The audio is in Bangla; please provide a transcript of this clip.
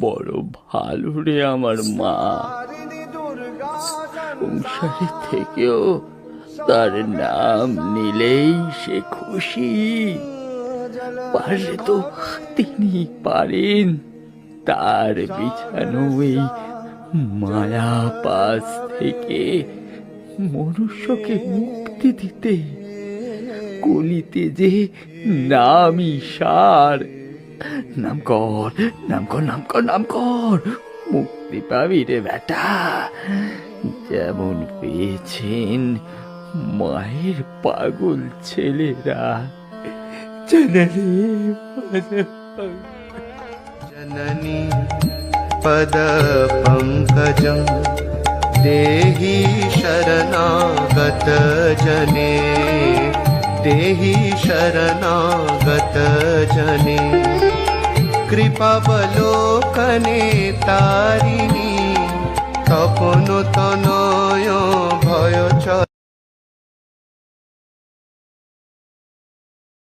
বড় ভালো রে আমার মা। সংসারে থেকেও তার নাম নিলেই সে খুশি। পারলে তো তিনি পারেন তার বিছানো এই মায়া পাশ থেকে মনুষ্যকে মুক্তি দিতে। কলিতে যে নামই সার। নাম কর, নাম কর, নাম কর, নাম কর, মুক্তি পাবি রে বেটা, যেমন পেয়েছেন মায়ের পাগল ছেলেরা। जननी पद पंकजं देहि शरणागत जने, देहि शरणागत जने। कृपावलोकने तारिणी तपन तनय